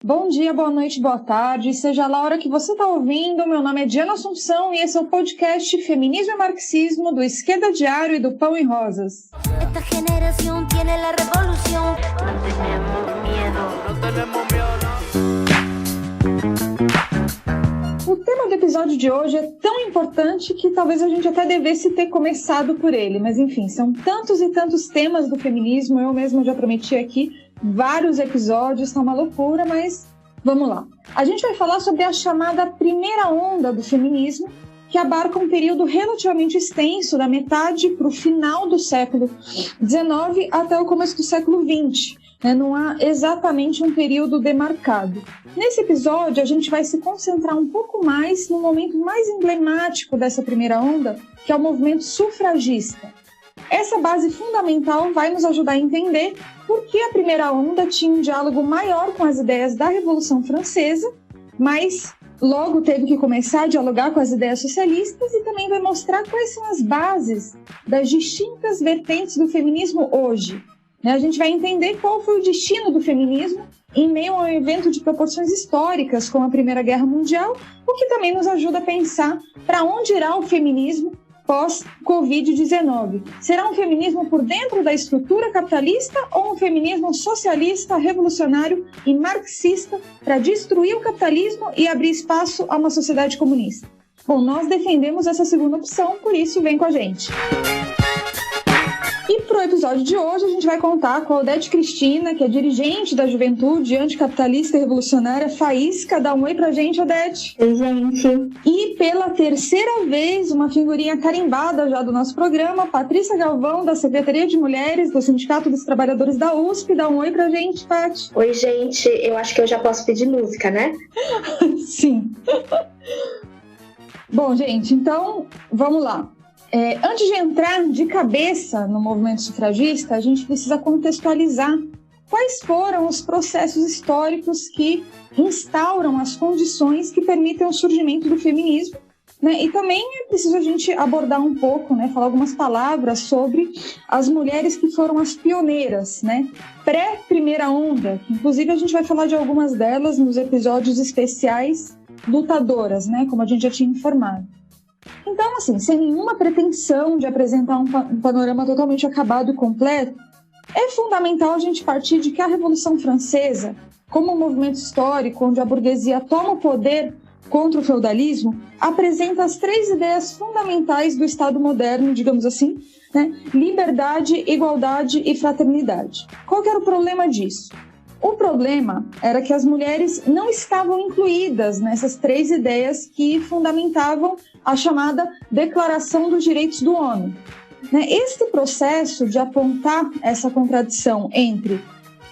Bom dia, boa noite, boa tarde, seja lá a hora que você está ouvindo. Meu nome é Diana Assunção e esse é o podcast Feminismo e Marxismo do Esquerda Diário e do Pão e Rosas. Esta generación tiene la revolución. No tenemos miedo. O tema do episódio de hoje é tão importante que talvez a gente até devesse ter começado por ele, mas enfim, são tantos e tantos temas do feminismo, eu mesma já prometi aqui vários episódios, tá uma loucura, mas vamos lá. A gente vai falar sobre a chamada primeira onda do feminismo, que abarca um período relativamente extenso, da metade para o final do século XIX até o começo do século XX. Não há exatamente um período demarcado. Nesse episódio, a gente vai se concentrar um pouco mais no momento mais emblemático dessa primeira onda, que é o movimento sufragista. Essa base fundamental vai nos ajudar a entender por que a primeira onda tinha um diálogo maior com as ideias da Revolução Francesa, mas logo teve que começar a dialogar com as ideias socialistas e também vai mostrar quais são as bases das distintas vertentes do feminismo hoje. A gente vai entender qual foi o destino do feminismo em meio a um evento de proporções históricas como a Primeira Guerra Mundial, o que também nos ajuda a pensar para onde irá o feminismo pós-Covid-19. Será um feminismo por dentro da estrutura capitalista ou um feminismo socialista, revolucionário e marxista para destruir o capitalismo e abrir espaço a uma sociedade comunista? Bom, nós defendemos essa segunda opção, por isso vem com a gente. E para o episódio de hoje, a gente vai contar com a Odete Cristina, que é dirigente da Juventude Anticapitalista e Revolucionária Faísca. Dá um oi pra gente, Odete. Oi, gente. E pela terceira vez, uma figurinha carimbada já do nosso programa, Patrícia Galvão, da Secretaria de Mulheres do Sindicato dos Trabalhadores da USP. Dá um oi pra gente, Paty. Oi, gente. Eu acho que eu já posso pedir música, né? Sim. Bom, gente, então, vamos lá. Antes de entrar de cabeça no movimento sufragista, a gente precisa contextualizar quais foram os processos históricos que instauram as condições que permitem o surgimento do feminismo, né? E também é preciso a gente abordar um pouco, né, falar algumas palavras sobre as mulheres que foram as pioneiras, né, pré-primeira onda, que inclusive a gente vai falar de algumas delas nos episódios especiais lutadoras, né, como a gente já tinha informado. Então, assim, sem nenhuma pretensão de apresentar um panorama totalmente acabado e completo, é fundamental a gente partir de que a Revolução Francesa, como um movimento histórico onde a burguesia toma o poder contra o feudalismo, apresenta as três ideias fundamentais do Estado moderno, digamos assim, né? Liberdade, igualdade e fraternidade. Qual que era o problema disso? O problema era que as mulheres não estavam incluídas nessas três ideias que fundamentavam a chamada Declaração dos Direitos do Homem. Este processo de apontar essa contradição entre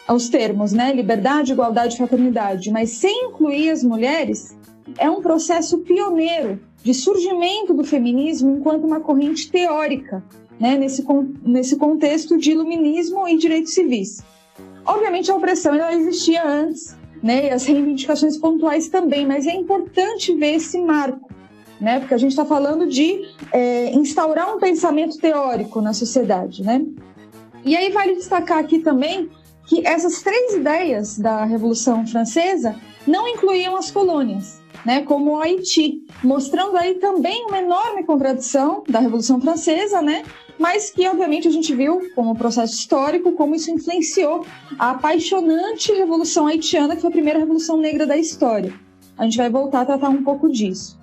os termos, né, liberdade, igualdade e fraternidade, mas sem incluir as mulheres, é um processo pioneiro de surgimento do feminismo enquanto uma corrente teórica, né, nesse contexto de iluminismo e direitos civis. Obviamente a opressão ela existia antes, né, e as reivindicações pontuais também, mas é importante ver esse marco, né, porque a gente está falando de instaurar um pensamento teórico na sociedade, né? E aí vale destacar aqui também que essas três ideias da Revolução Francesa não incluíam as colônias, né, como o Haiti, mostrando aí também uma enorme contradição da Revolução Francesa, né, mas que obviamente a gente viu como processo histórico, como isso influenciou a apaixonante Revolução Haitiana, que foi a primeira revolução negra da história. A gente vai voltar a tratar um pouco disso.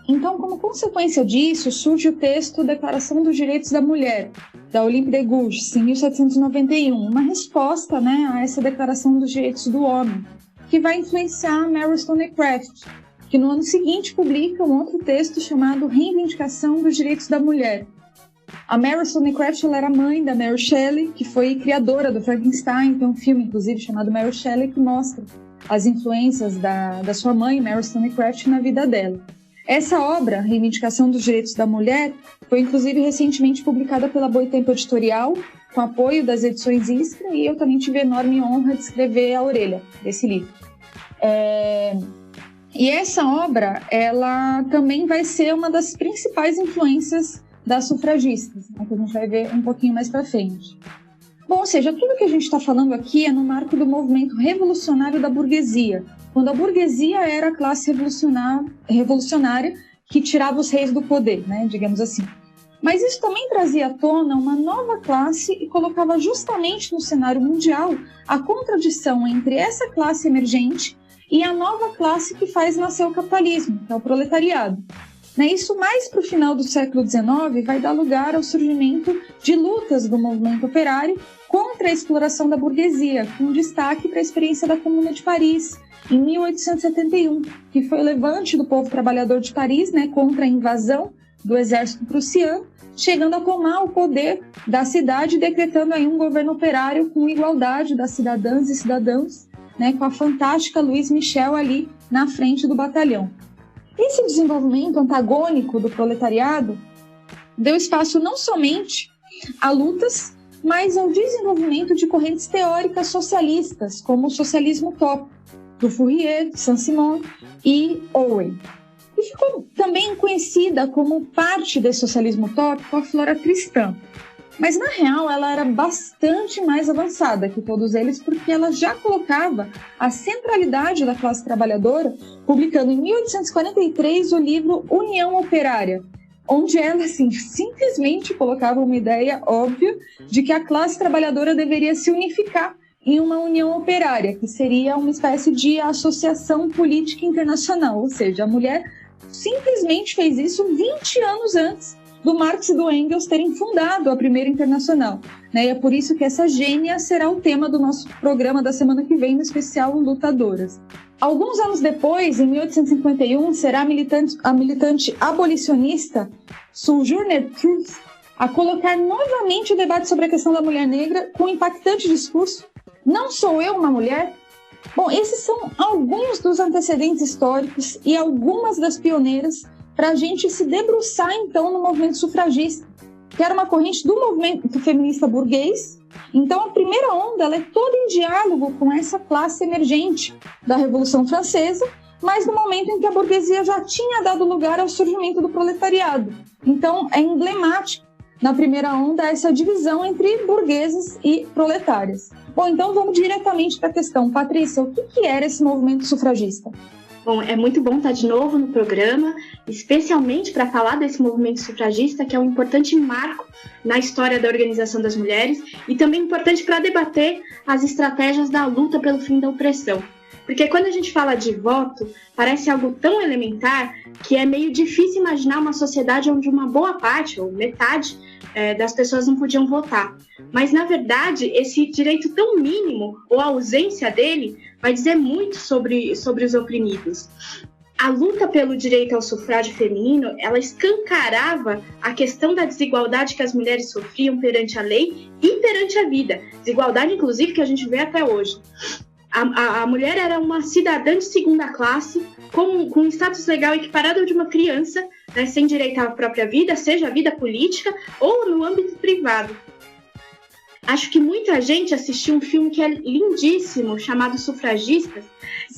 Então, como consequência disso, surge o texto Declaração dos Direitos da Mulher, da Olympe de Gouges, em 1791, uma resposta, né, a essa Declaração dos Direitos do Homem, que vai influenciar Mary Wollstonecraft, que no ano seguinte publica um outro texto chamado Reivindicação dos Direitos da Mulher. A Mary Wollstonecraft ela era mãe da Mary Shelley, que foi criadora do Frankenstein, tem um filme, inclusive, chamado Mary Shelley, que mostra as influências da sua mãe, Mary Wollstonecraft, na vida dela. Essa obra, Reivindicação dos Direitos da Mulher, foi inclusive recentemente publicada pela Boitempo Editorial, com apoio das edições Iskra, e eu também tive a enorme honra de escrever a orelha desse livro. E essa obra, ela também vai ser uma das principais influências das sufragistas, né, que a gente vai ver um pouquinho mais para frente. Bom, ou seja, tudo que a gente está falando aqui é no marco do movimento revolucionário da burguesia, quando a burguesia era a classe revolucionária que tirava os reis do poder, né, digamos assim. Mas isso também trazia à tona uma nova classe e colocava justamente no cenário mundial a contradição entre essa classe emergente e a nova classe que faz nascer o capitalismo, que é o proletariado. Isso mais para o final do século XIX vai dar lugar ao surgimento de lutas do movimento operário contra a exploração da burguesia, com destaque para a experiência da Comuna de Paris, em 1871, que foi o levante do povo trabalhador de Paris, contra a invasão do exército prussiano, chegando a tomar o poder da cidade, decretando aí um governo operário com igualdade das cidadãs e cidadãos, com a fantástica Louise Michel ali na frente do batalhão. Esse desenvolvimento antagônico do proletariado deu espaço não somente a lutas, mas ao desenvolvimento de correntes teóricas socialistas, como o socialismo utópico, do Fourier, Saint-Simon e Owen. E ficou também conhecida como parte desse socialismo utópico a Flora Tristã. Mas, na real, ela era bastante mais avançada que todos eles, porque ela já colocava a centralidade da classe trabalhadora, publicando em 1843 o livro União Operária, onde ela, simplesmente colocava uma ideia óbvia de que a classe trabalhadora deveria se unificar em uma união operária, que seria uma espécie de associação política internacional. Ou seja, a mulher simplesmente fez isso 20 anos antes do Marx e do Engels terem fundado a primeira internacional. E é por isso que essa gênia será o tema do nosso programa da semana que vem, no especial Lutadoras. Alguns anos depois, em 1851, será a militante abolicionista Sojourner Truth a colocar novamente o debate sobre a questão da mulher negra com um impactante discurso: "Não sou eu uma mulher?" Bom, esses são alguns dos antecedentes históricos e algumas das pioneiras para a gente se debruçar, então, no movimento sufragista, que era uma corrente do movimento feminista burguês. Então, a primeira onda ela é toda em diálogo com essa classe emergente da Revolução Francesa, mas no momento em que a burguesia já tinha dado lugar ao surgimento do proletariado. Então, é emblemático, na primeira onda, essa divisão entre burgueses e proletárias. Bom, então vamos diretamente para a questão. Patrícia, o que era esse movimento sufragista? Bom, é muito bom estar de novo no programa, especialmente para falar desse movimento sufragista, que é um importante marco na história da organização das mulheres e também importante para debater as estratégias da luta pelo fim da opressão. Porque quando a gente fala de voto, parece algo tão elementar que é meio difícil imaginar uma sociedade onde uma boa parte, ou metade, das pessoas não podiam votar. Mas, na verdade, esse direito tão mínimo, ou a ausência dele, vai dizer muito sobre os oprimidos. A luta pelo direito ao sufrágio feminino, ela escancarava a questão da desigualdade que as mulheres sofriam perante a lei e perante a vida. Desigualdade, inclusive, que a gente vê até hoje. A mulher era uma cidadã de segunda classe, com status legal equiparado ao de uma criança, sem direito à própria vida, seja a vida política ou no âmbito privado. Acho que muita gente assistiu um filme que é lindíssimo, chamado Sufragistas,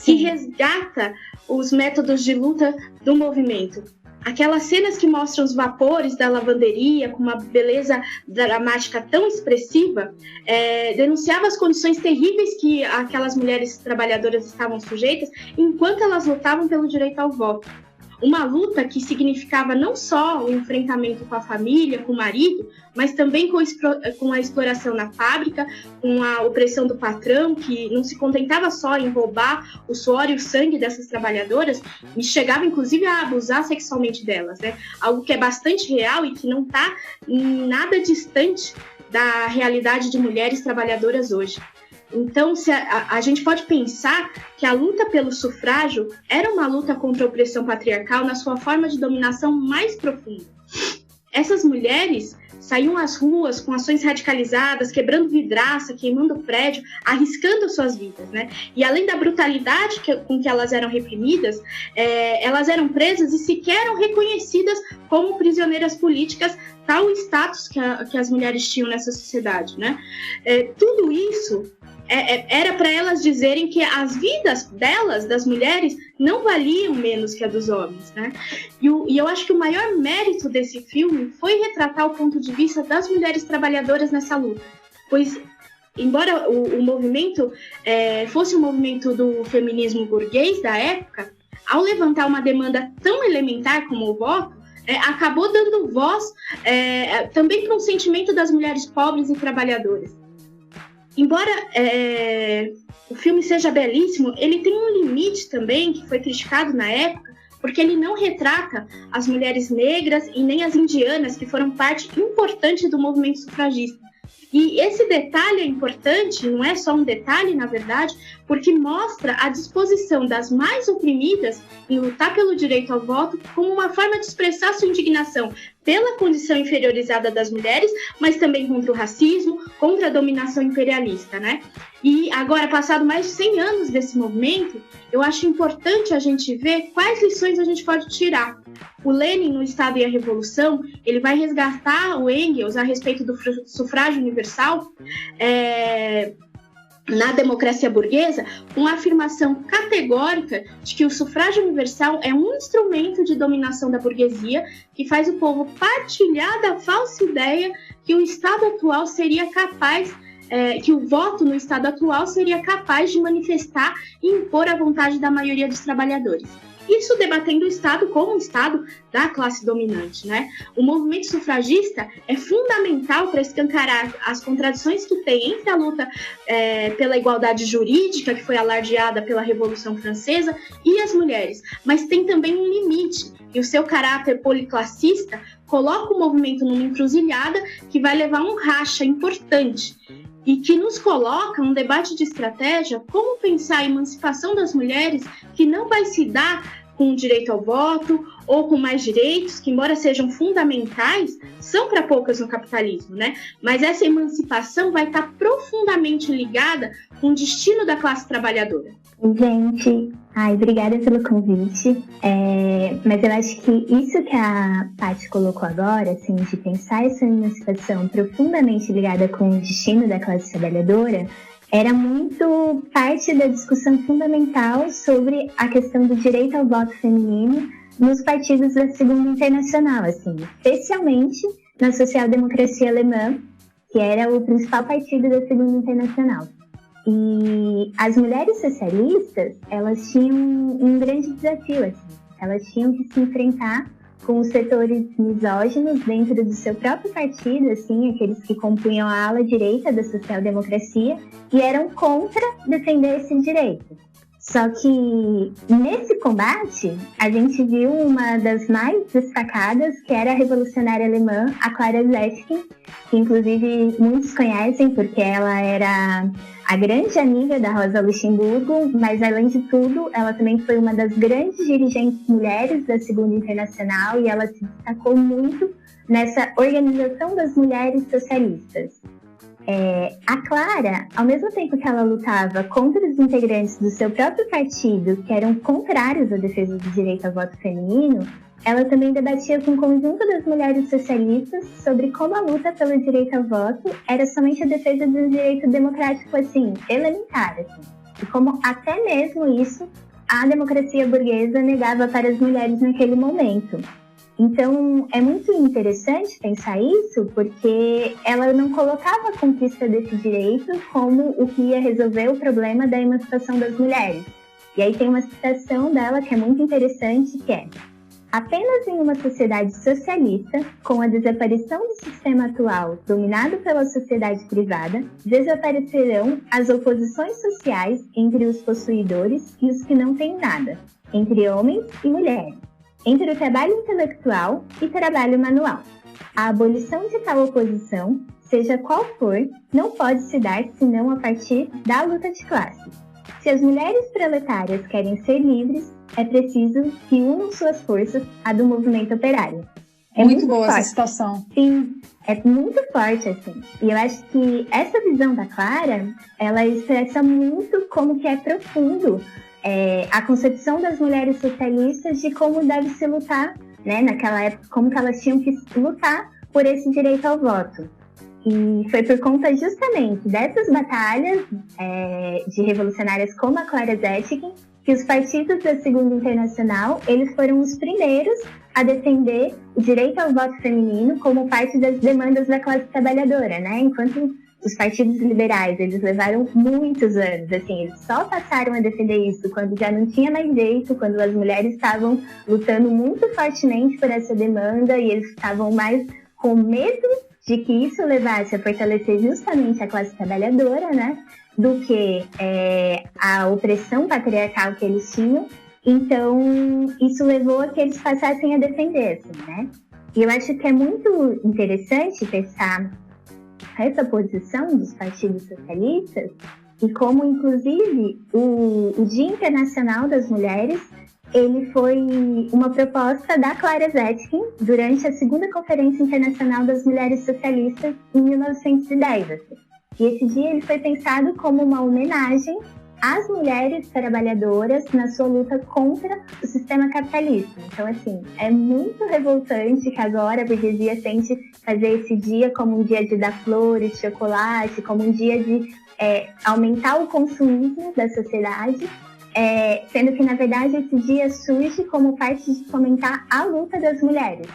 que resgata os métodos de luta do movimento. Aquelas cenas que mostram os vapores da lavanderia com uma beleza dramática tão expressiva, denunciava as condições terríveis que aquelas mulheres trabalhadoras estavam sujeitas enquanto elas lutavam pelo direito ao voto. Uma luta que significava não só o enfrentamento com a família, com o marido, mas também com a exploração na fábrica, com a opressão do patrão, que não se contentava só em roubar o suor e o sangue dessas trabalhadoras, e chegava inclusive a abusar sexualmente delas, Algo que é bastante real e que não está nada distante da realidade de mulheres trabalhadoras hoje. Então, a gente pode pensar que a luta pelo sufrágio era uma luta contra a opressão patriarcal na sua forma de dominação mais profunda. Essas mulheres saíam às ruas com ações radicalizadas, quebrando vidraça, queimando prédio, arriscando suas vidas, E além da brutalidade com que elas eram reprimidas, elas eram presas e sequer eram reconhecidas como prisioneiras políticas, tal o status que as mulheres tinham nessa sociedade, Tudo isso era para elas dizerem que as vidas delas, das mulheres, não valiam menos que a dos homens, E eu acho que o maior mérito desse filme foi retratar o ponto de vista das mulheres trabalhadoras nessa luta, pois embora o movimento fosse um movimento do feminismo burguês da época, ao levantar uma demanda tão elementar como o voto, acabou dando voz também para um sentimento das mulheres pobres e trabalhadoras. Embora o filme seja belíssimo, ele tem um limite também, que foi criticado na época, porque ele não retrata as mulheres negras e nem as indianas, que foram parte importante do movimento sufragista. E esse detalhe é importante, não é só um detalhe, na verdade, porque mostra a disposição das mais oprimidas em lutar pelo direito ao voto como uma forma de expressar sua indignação pela condição inferiorizada das mulheres, mas também contra o racismo, contra a dominação imperialista, né? E agora, passado mais de 100 anos desse movimento, eu acho importante a gente ver quais lições a gente pode tirar. O Lenin, no Estado e a Revolução, ele vai resgatar o Engels a respeito do sufrágio universal na democracia burguesa, com a afirmação categórica de que o sufrágio universal é um instrumento de dominação da burguesia que faz o povo partilhar da falsa ideia que o Estado atual seria capaz que o voto no Estado atual seria capaz de manifestar e impor a vontade da maioria dos trabalhadores. Isso debatendo o Estado como um Estado da classe dominante, né? O movimento sufragista é fundamental para escancarar as contradições que tem entre a luta pela igualdade jurídica, que foi alardeada pela Revolução Francesa, e as mulheres, mas tem também um limite, e o seu caráter policlassista coloca o movimento numa encruzilhada que vai levar a um racha importante, e que nos coloca um debate de estratégia como pensar a emancipação das mulheres, que não vai se dar com direito ao voto ou com mais direitos, que embora sejam fundamentais, são para poucas no capitalismo, né? Mas essa emancipação vai estar profundamente ligada com o destino da classe trabalhadora. Gente, obrigada pelo convite, mas eu acho que isso que a Paty colocou agora, assim, de pensar essa emancipação profundamente ligada com o destino da classe trabalhadora, era muito parte da discussão fundamental sobre a questão do direito ao voto feminino nos partidos da Segunda Internacional, assim, especialmente na social-democracia alemã, que era o principal partido da Segunda Internacional. E as mulheres socialistas, elas tinham um grande desafio, assim. Elas tinham que se enfrentar com os setores misóginos dentro do seu próprio partido, assim, aqueles que compunham a ala direita da social-democracia e eram contra defender esse direito. Só que nesse combate, a gente viu uma das mais destacadas, que era a revolucionária alemã, a Clara Zetkin, que inclusive muitos conhecem porque ela era a grande amiga da Rosa Luxemburgo, mas além de tudo, ela também foi uma das grandes dirigentes mulheres da Segunda Internacional e ela se destacou muito nessa organização das mulheres socialistas. A Clara, ao mesmo tempo que ela lutava contra os integrantes do seu próprio partido, que eram contrários à defesa do direito ao voto feminino, ela também debatia com o conjunto das mulheres socialistas sobre como a luta pelo direito ao voto era somente a defesa de um direito democrático, assim, elementar, assim, e como até mesmo isso a democracia burguesa negava para as mulheres naquele momento. Então, é muito interessante pensar isso, porque ela não colocava a conquista desse direito como o que ia resolver o problema da emancipação das mulheres. E aí tem uma citação dela que é muito interessante, que é: apenas em uma sociedade socialista, com a desaparição do sistema atual dominado pela sociedade privada, desaparecerão as oposições sociais entre os possuidores e os que não têm nada, entre homens e mulheres, entre o trabalho intelectual e trabalho manual. A abolição de tal oposição, seja qual for, não pode se dar senão a partir da luta de classes. Se as mulheres proletárias querem ser livres, é preciso que unam suas forças à do movimento operário. É muito boa forte. Essa citação. Sim, é muito forte, assim. E eu acho que essa visão da Clara, ela expressa muito como que é profundo a concepção das mulheres socialistas de como deve se lutar, né, naquela época, como que elas tinham que lutar por esse direito ao voto. E foi por conta justamente dessas batalhas de revolucionárias como a Clara Zetkin que os partidos da Segunda Internacional, eles foram os primeiros a defender o direito ao voto feminino como parte das demandas da classe trabalhadora, né? Enquanto os partidos liberais, eles levaram muitos anos, assim, eles só passaram a defender isso quando já não tinha mais jeito, quando as mulheres estavam lutando muito fortemente por essa demanda e eles estavam mais com medo de que isso levasse a fortalecer justamente a classe trabalhadora, né, do que a opressão patriarcal que eles tinham. Então, isso levou a que eles passassem a defender, assim, né? E eu acho que é muito interessante pensar essa posição dos partidos socialistas e como, inclusive, o Dia Internacional das Mulheres, ele foi uma proposta da Clara Zetkin durante a segunda Conferência Internacional das Mulheres Socialistas em 1910. Assim. E esse dia ele foi pensado como uma homenagem às mulheres trabalhadoras na sua luta contra o sistema capitalista. Então, assim, é muito revoltante que agora a burguesia tente fazer esse dia como um dia de dar flores, chocolate, como um dia de aumentar o consumismo da sociedade, sendo que, na verdade, esse dia surge como parte de fomentar a luta das mulheres.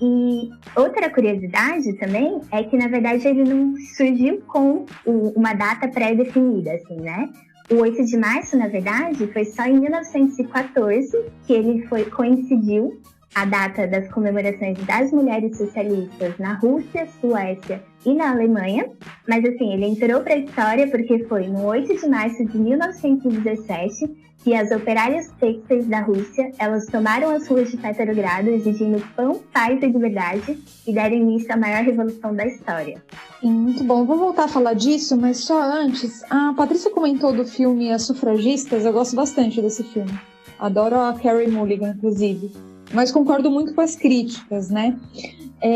E outra curiosidade também é que, na verdade, ele não surgiu com uma data pré-definida, assim, né? O 8 de março, na verdade, foi só em 1914 que ele coincidiu a data das comemorações das mulheres socialistas na Rússia, Suécia e na Alemanha. Mas, assim, ele entrou para a história porque foi no 8 de março de 1917 que as operárias têxteis da Rússia, elas tomaram as ruas de Petrogrado exigindo pão, paz e liberdade e deram início à maior revolução da história. Muito bom, vou voltar a falar disso, mas só antes, a Patrícia comentou do filme As Sufragistas, eu gosto bastante desse filme. Adoro a Carey Mulligan, inclusive, mas concordo muito com as críticas, né?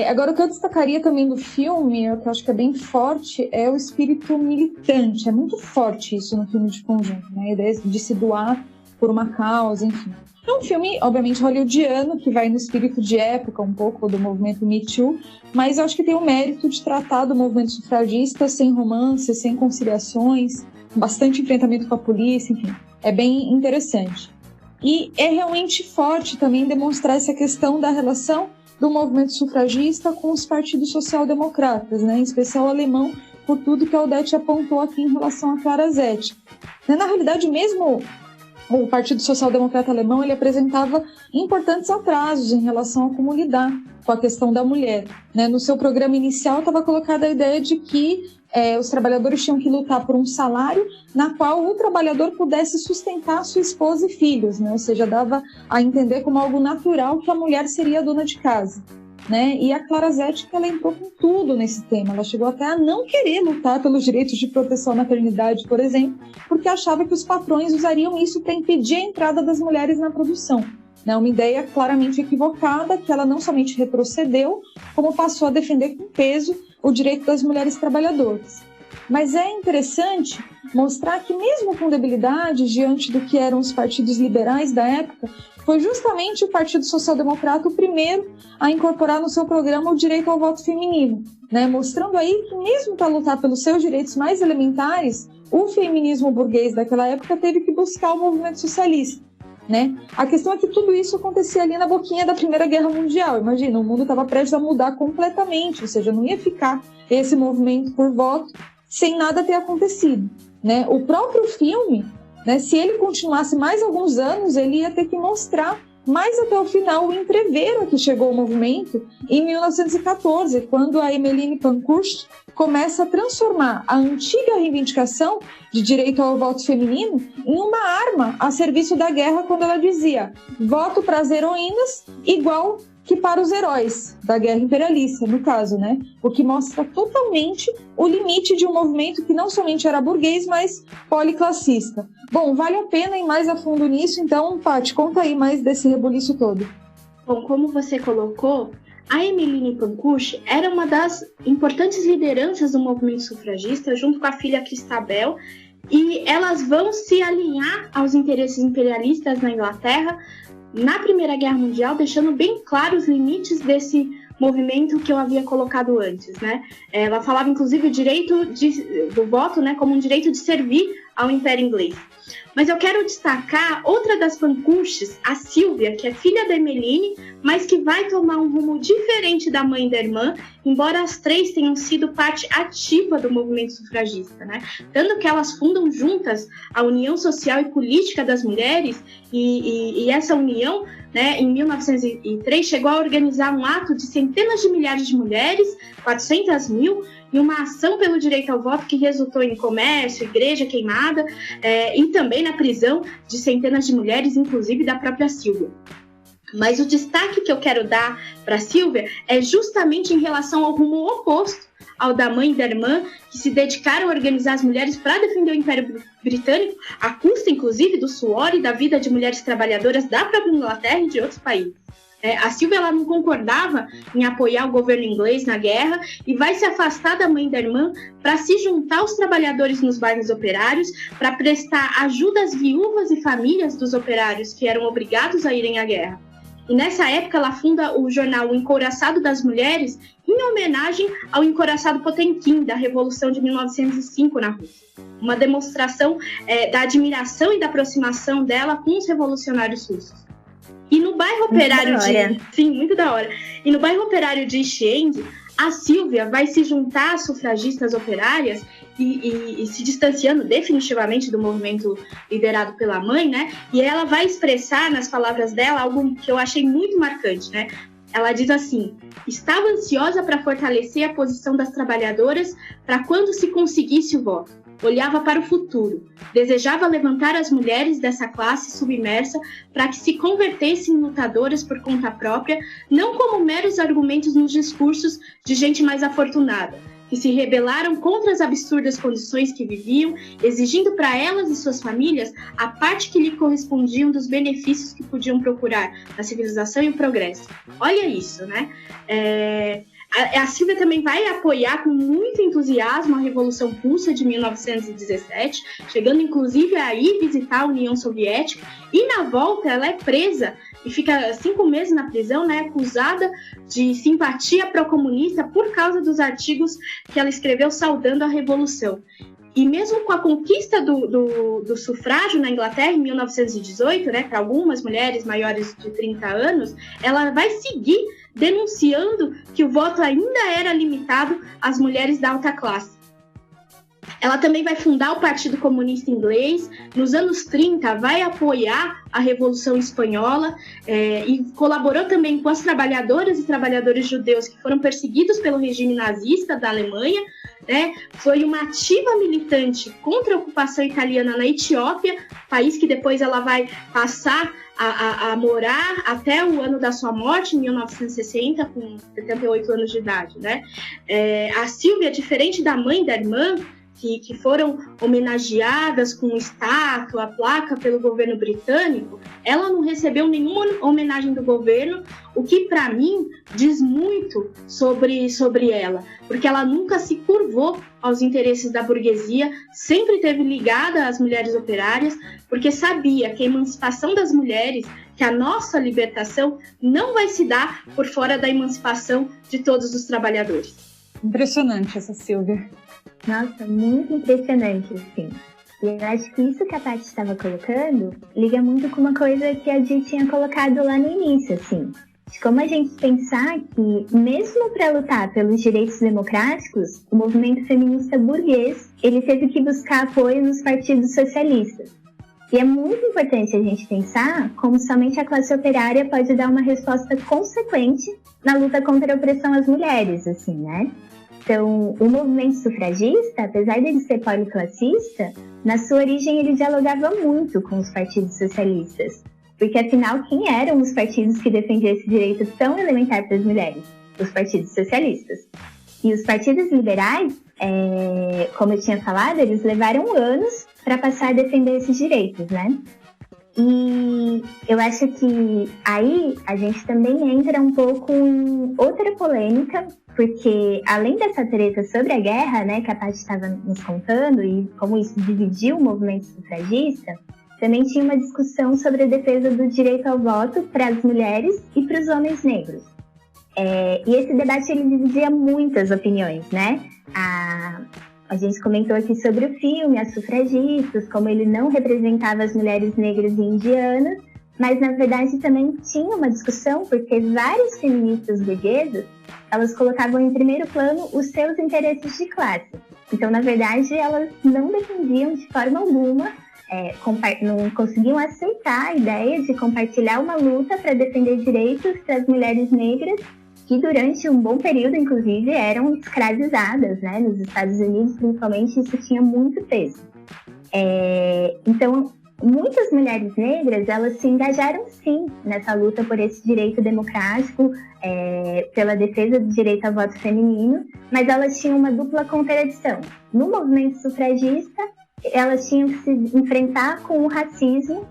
Agora, o que eu destacaria também do filme, o que eu acho que é bem forte, é o espírito militante. É muito forte isso no filme de conjunto, né? A ideia de se doar por uma causa, enfim. É um filme, obviamente, hollywoodiano, que vai no espírito de época um pouco do movimento Me Too, mas eu acho que tem o mérito de tratar do movimento sufragista sem romances, sem conciliações, bastante enfrentamento com a polícia, enfim. É bem interessante. E é realmente forte também demonstrar essa questão da relação do movimento sufragista com os partidos social-democratas, né? Em especial o alemão, por tudo que a Odete apontou aqui em relação a Clara Zetkin. Na realidade, mesmo o Partido Social-Democrata Alemão, ele apresentava importantes atrasos em relação a como lidar com a questão da mulher, né? No seu programa inicial estava colocada a ideia de que os trabalhadores tinham que lutar por um salário na qual o trabalhador pudesse sustentar sua esposa e filhos, né? Ou seja, dava a entender como algo natural que a mulher seria a dona de casa, né? E a Clara Zetkin, ela entrou com tudo nesse tema. Ela chegou até a não querer lutar pelos direitos de proteção à maternidade, por exemplo, porque achava que os patrões usariam isso para impedir a entrada das mulheres na produção. Uma ideia claramente equivocada, que ela não somente retrocedeu, como passou a defender com peso o direito das mulheres trabalhadoras. Mas é interessante mostrar que, mesmo com debilidade diante do que eram os partidos liberais da época, foi justamente o Partido Social Democrata o primeiro a incorporar no seu programa o direito ao voto feminino, né? Mostrando aí que, mesmo para lutar pelos seus direitos mais elementares, o feminismo burguês daquela época teve que buscar o movimento socialista. Né? A questão é que tudo isso acontecia ali na boquinha da Primeira Guerra Mundial. Imagina, o mundo estava prestes a mudar completamente, ou seja, não ia ficar esse movimento por voto sem nada ter acontecido, né? O próprio filme, né, se ele continuasse mais alguns anos, ele ia ter que mostrar mais até o final o entreveiro a que chegou o movimento em 1914, quando a Emmeline Pankhurst começa a transformar a antiga reivindicação de direito ao voto feminino em uma arma a serviço da guerra, quando ela dizia: voto para as heroínas igual que para os heróis da guerra imperialista, no caso, né? O que mostra totalmente o limite de um movimento que não somente era burguês, mas policlassista. Bom, vale a pena ir mais a fundo nisso, então, Paty, conta aí mais desse rebuliço todo. Bom, como você colocou, a Emmeline Pankhurst era uma das importantes lideranças do movimento sufragista, junto com a filha Christabel, e elas vão se alinhar aos interesses imperialistas na Inglaterra na Primeira Guerra Mundial, deixando bem claros os limites desse movimento que eu havia colocado antes, né? Ela falava, inclusive, o direito do voto, né, como um direito de servir ao Império Inglês. Mas eu quero destacar outra das pancuches, a Silvia, que é filha da Emmeline, mas que vai tomar um rumo diferente da mãe e da irmã, embora as três tenham sido parte ativa do movimento sufragista, né? Tanto que elas fundam juntas a União Social e Política das Mulheres, e essa união, né, em 1903, chegou a organizar um ato de centenas de milhares de mulheres, 400 mil, e uma ação pelo direito ao voto que resultou em comércio, igreja queimada, e também na prisão de centenas de mulheres, inclusive da própria Silvia. Mas o destaque que eu quero dar para a Silvia é justamente em relação ao rumo oposto ao da mãe e da irmã, que se dedicaram a organizar as mulheres para defender o Império Britânico, à custa, inclusive, do suor e da vida de mulheres trabalhadoras da própria Inglaterra e de outros países. A Silvia ela não concordava em apoiar o governo inglês na guerra e vai se afastar da mãe e da irmã para se juntar aos trabalhadores nos bairros operários, para prestar ajuda às viúvas e famílias dos operários que eram obrigados a irem à guerra. E nessa época ela funda o jornal O Encouraçado das Mulheres, em homenagem ao encouraçado Potemkin da Revolução de 1905 na Rússia. Uma demonstração da admiração e da aproximação dela com os revolucionários russos. E no bairro operário muito da hora. E no bairro operário de Ixende, a Silvia vai se juntar às sufragistas operárias e se distanciando definitivamente do movimento liderado pela mãe, né? E ela vai expressar nas palavras dela algo que eu achei muito marcante, né? Ela diz assim: estava ansiosa para fortalecer a posição das trabalhadoras para quando se conseguisse o voto. Olhava para o futuro, desejava levantar as mulheres dessa classe submersa para que se convertessem em lutadoras por conta própria, não como meros argumentos nos discursos de gente mais afortunada, que se rebelaram contra as absurdas condições que viviam, exigindo para elas e suas famílias a parte que lhe correspondiam dos benefícios que podiam procurar na civilização e o progresso. Olha isso, né? A Silvia também vai apoiar com muito entusiasmo a Revolução Russa de 1917, chegando inclusive a ir visitar a União Soviética, e na volta ela é presa e fica 5 meses na prisão, né, acusada de simpatia pró-comunista por causa dos artigos que ela escreveu saudando a Revolução. E mesmo com a conquista do sufrágio na Inglaterra em 1918, né, para algumas mulheres maiores de 30 anos, ela vai seguir denunciando que o voto ainda era limitado às mulheres da alta classe. Ela também vai fundar o Partido Comunista Inglês. Nos anos 30, vai apoiar a Revolução Espanhola e colaborou também com as trabalhadoras e trabalhadores judeus que foram perseguidos pelo regime nazista da Alemanha, né? Foi uma ativa militante contra a ocupação italiana na Etiópia, país que depois ela vai passar a morar até o ano da sua morte, em 1960, com 78 anos de idade, né? A Silvia, diferente da mãe e da irmã, que foram homenageadas com estátua, placa pelo governo britânico, ela não recebeu nenhuma homenagem do governo, o que para mim diz muito sobre ela, porque ela nunca se curvou aos interesses da burguesia, sempre esteve ligada às mulheres operárias, porque sabia que a emancipação das mulheres, que a nossa libertação não vai se dar por fora da emancipação de todos os trabalhadores. Impressionante essa Silvia. Nossa, muito impressionante, assim. E eu acho que isso que a Paty estava colocando liga muito com uma coisa que a Di tinha colocado lá no início, assim. De como a gente pensar que, mesmo para lutar pelos direitos democráticos, o movimento feminista burguês, ele teve que buscar apoio nos partidos socialistas. E é muito importante a gente pensar como somente a classe operária pode dar uma resposta consequente na luta contra a opressão às mulheres, assim, né? Então, o movimento sufragista, apesar dele ser policlassista, na sua origem ele dialogava muito com os partidos socialistas. Porque, afinal, quem eram os partidos que defendiam esse direito tão elementar para as mulheres? Os partidos socialistas. E os partidos liberais, como eu tinha falado, eles levaram anos para passar a defender esses direitos, né? E eu acho que aí a gente também entra um pouco em outra polêmica, porque além dessa treta sobre a guerra, né, que a Paty estava nos contando e como isso dividiu o movimento sufragista, também tinha uma discussão sobre a defesa do direito ao voto para as mulheres e para os homens negros. E esse debate ele dividia muitas opiniões, né? A gente comentou aqui sobre o filme, as sufragistas, como ele não representava as mulheres negras e indianas, mas na verdade também tinha uma discussão, porque várias feministas burguesas, elas colocavam em primeiro plano os seus interesses de classe. Então, na verdade, elas não defendiam de forma alguma, não conseguiam aceitar a ideia de compartilhar uma luta para defender direitos para as mulheres negras, que durante um bom período, inclusive, eram escravizadas, né? Nos Estados Unidos, principalmente, isso tinha muito peso. Então, muitas mulheres negras, elas se engajaram, sim, nessa luta por esse direito democrático, pela defesa do direito ao voto feminino, mas elas tinham uma dupla contradição. No movimento sufragista, elas tinham que se enfrentar com o racismo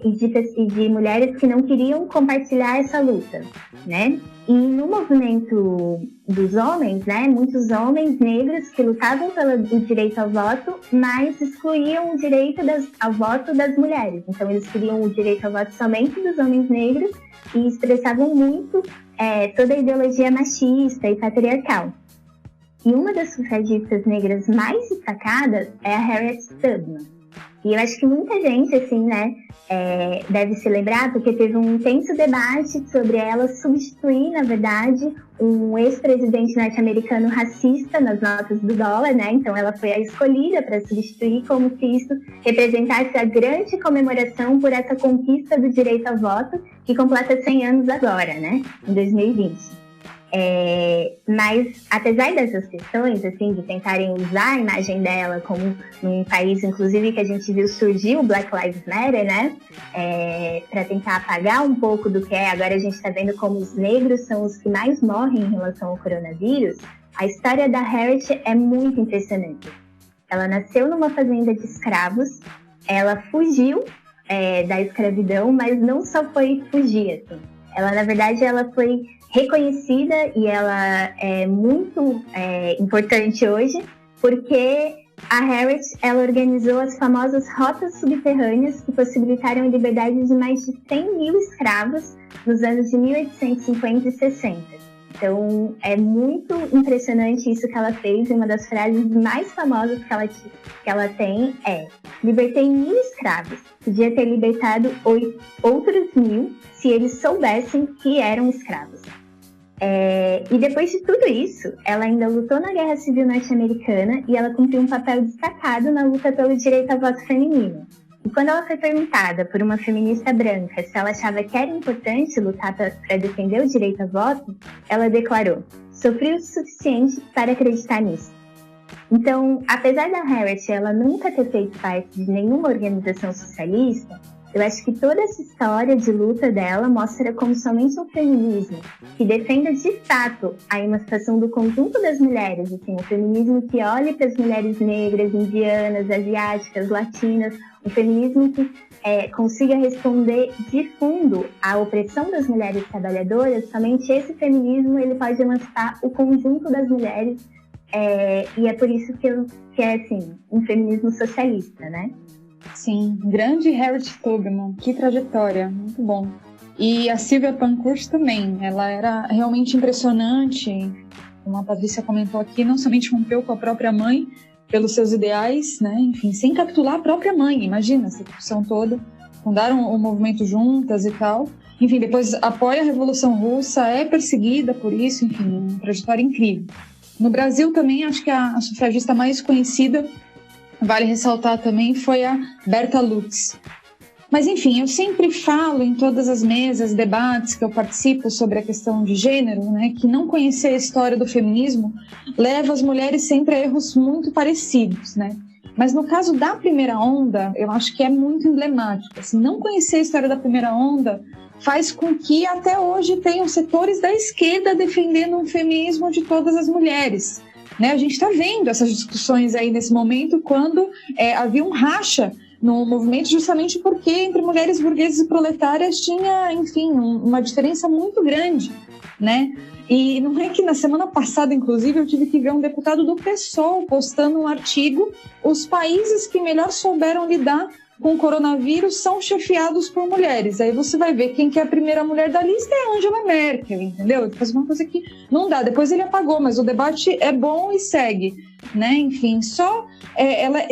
e de mulheres que não queriam compartilhar essa luta, né? E no movimento dos homens, né, muitos homens negros que lutavam pelo direito ao voto, mas excluíam o direito ao voto das mulheres. Então, eles queriam o direito ao voto somente dos homens negros e expressavam muito toda a ideologia machista e patriarcal. E uma das sufragistas negras mais destacadas é a Harriet Tubman. E eu acho que muita gente, assim, né, deve se lembrar, porque teve um intenso debate sobre ela substituir, na verdade, um ex-presidente norte-americano racista nas notas do dólar, né? Então ela foi a escolhida para substituir, como se isso representasse a grande comemoração por essa conquista do direito ao voto, que completa 100 anos agora, né, em 2020. Mas, apesar dessas questões, assim, de tentarem usar a imagem dela como num país, inclusive, que a gente viu surgir o Black Lives Matter, né, para tentar apagar um pouco do que agora a gente está vendo como os negros são os que mais morrem em relação ao coronavírus, a história da Harriet é muito impressionante. Ela nasceu numa fazenda de escravos, ela fugiu da escravidão, mas não só foi fugir, assim. Ela, na verdade, ela foi reconhecida e ela é muito importante hoje, porque a Harriet, ela organizou as famosas rotas subterrâneas que possibilitaram a liberdade de mais de 100 mil escravos nos anos de 1850 e 60. Então, é muito impressionante isso que ela fez, e uma das frases mais famosas que ela tem é: libertei 1000 escravos, podia ter libertado outros 1000 se eles soubessem que eram escravos. E depois de tudo isso, ela ainda lutou na Guerra Civil Norte-Americana e ela cumpriu um papel destacado na luta pelo direito ao voto feminino. E quando ela foi perguntada por uma feminista branca se ela achava que era importante lutar para defender o direito ao voto, ela declarou: sofri o suficiente para acreditar nisso. Então, apesar da Harriet ela nunca ter feito parte de nenhuma organização socialista, eu acho que toda essa história de luta dela mostra como somente um feminismo que defenda de fato a emancipação do conjunto das mulheres, assim, um feminismo que olhe para as mulheres negras, indianas, asiáticas, latinas, um feminismo que consiga responder de fundo à opressão das mulheres trabalhadoras. Somente esse feminismo ele pode emancipar o conjunto das mulheres, e é por isso que é assim, um feminismo socialista, né? Sim, grande Harriet Tubman, que trajetória, muito bom. E a Sylvia Pankhurst também, ela era realmente impressionante, como a Patrícia comentou aqui, não somente rompeu com a própria mãe pelos seus ideais, né? Enfim, sem capitular a própria mãe, imagina essa discussão toda, fundaram o movimento juntas e tal. Enfim, depois apoia a Revolução Russa, é perseguida por isso, enfim, uma trajetória incrível. No Brasil também, acho que a sufragista mais conhecida, vale ressaltar também, foi a Berta Lutz. Mas, enfim, eu sempre falo em todas as mesas, debates que eu participo sobre a questão de gênero, né, que não conhecer a história do feminismo leva as mulheres sempre a erros muito parecidos, né? Mas no caso da primeira onda, eu acho que é muito emblemático. Assim, não conhecer a história da primeira onda faz com que até hoje tenham setores da esquerda defendendo um feminismo de todas as mulheres. Né? A gente está vendo essas discussões aí nesse momento, quando havia um racha no movimento, justamente porque entre mulheres burguesas e proletárias tinha, enfim, uma diferença muito grande, né? E não é que na semana passada, inclusive, eu tive que ver um deputado do PSOL postando um artigo: os países que melhor souberam lidar com o coronavírus são chefiados por mulheres. Aí você vai ver quem que é a primeira mulher da lista é a Angela Merkel, entendeu? Faz uma coisa que não dá. Depois ele apagou, mas o debate é bom e segue, né? Enfim,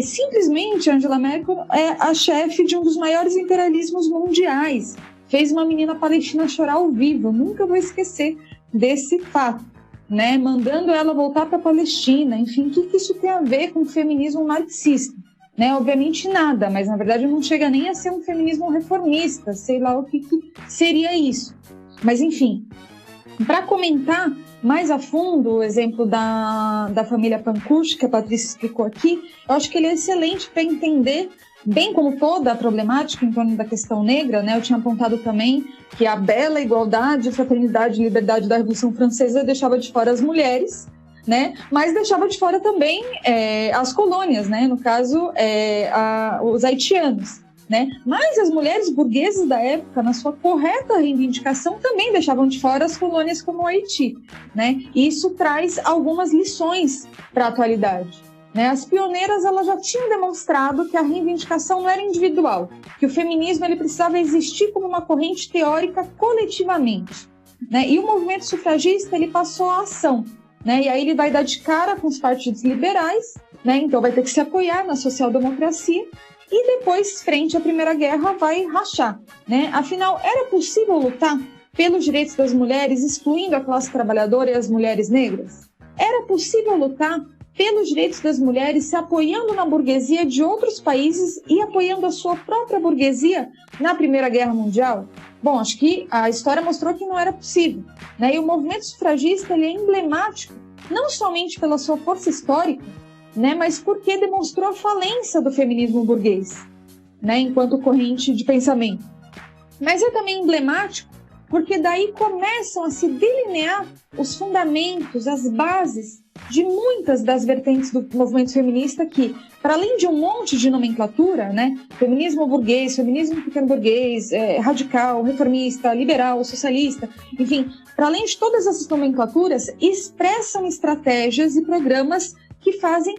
simplesmente a Angela Merkel é a chefe de um dos maiores imperialismos mundiais. Fez uma menina palestina chorar ao vivo. Eu nunca vou esquecer desse fato, né? Mandando ela voltar para a Palestina. Enfim, o que isso tem a ver com o feminismo marxista? Né, obviamente nada, mas na verdade não chega nem a ser um feminismo reformista, sei lá o que seria isso. Mas enfim, para comentar mais a fundo o exemplo da família Pancucci, que a Patrícia explicou aqui, eu acho que ele é excelente para entender, bem como toda a problemática em torno da questão negra, né? Eu tinha apontado também que a bela igualdade, fraternidade e liberdade da Revolução Francesa deixava de fora as mulheres, né? Mas deixava de fora também as colônias, né? No caso, os haitianos, né? Mas as mulheres burguesas da época, na sua correta reivindicação, também deixavam de fora as colônias como o Haiti, né? E isso traz algumas lições para a atualidade, né? As pioneiras elas já tinham demonstrado que a reivindicação não era individual, que o feminismo ele precisava existir como uma corrente teórica coletivamente, né? E o movimento sufragista ele passou à ação, né? E aí ele vai dar de cara com os partidos liberais, né? Então vai ter que se apoiar na social-democracia e depois, frente à Primeira Guerra, vai rachar, né? Afinal, era possível lutar pelos direitos das mulheres, excluindo a classe trabalhadora e as mulheres negras? Era possível lutar pelos direitos das mulheres se apoiando na burguesia de outros países e apoiando a sua própria burguesia na Primeira Guerra Mundial? Bom, acho que a história mostrou que não era possível, né? E o movimento sufragista ele é emblemático, não somente pela sua força histórica, né, mas porque demonstrou a falência do feminismo burguês, né, enquanto corrente de pensamento. Mas é também emblemático porque daí começam a se delinear os fundamentos, as bases de muitas das vertentes do movimento feminista que, para além de um monte de nomenclatura, né, feminismo burguês, feminismo pequeno burguês, radical, reformista, liberal, socialista, enfim, para além de todas essas nomenclaturas, expressam estratégias e programas que fazem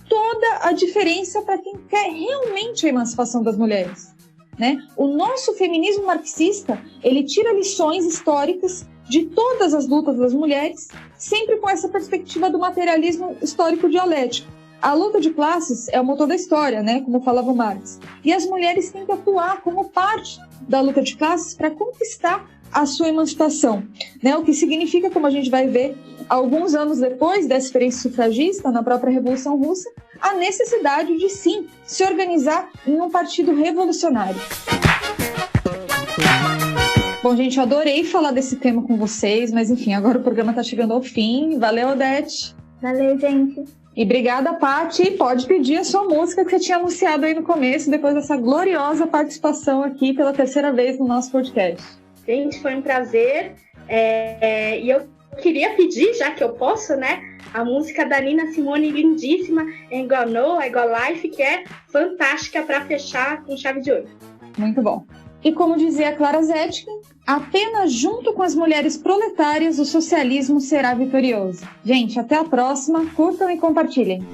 toda a diferença para quem quer realmente a emancipação das mulheres, né? O nosso feminismo marxista, ele tira lições históricas de todas as lutas das mulheres, sempre com essa perspectiva do materialismo histórico dialético. A luta de classes é o motor da história, né? Como falava Marx. E as mulheres têm que atuar como parte da luta de classes para conquistar a sua emancipação, né? O que significa, como a gente vai ver alguns anos depois da experiência sufragista, na própria Revolução Russa, a necessidade de, sim, se organizar em um partido revolucionário. Bom, gente, eu adorei falar desse tema com vocês, mas enfim, agora o programa está chegando ao fim. Valeu, Odete. Valeu, gente. E obrigada, Paty. Pode pedir a sua música que você tinha anunciado aí no começo, depois dessa gloriosa participação aqui pela terceira vez no nosso podcast. Gente, foi um prazer. E eu queria pedir, já que eu posso, né, a música da Nina Simone, lindíssima, Ain't Got No, I Got Life, que é fantástica para fechar com chave de ouro. Muito bom. E como dizia a Clara Zetkin, apenas junto com as mulheres proletárias o socialismo será vitorioso. Gente, até a próxima, curtam e compartilhem.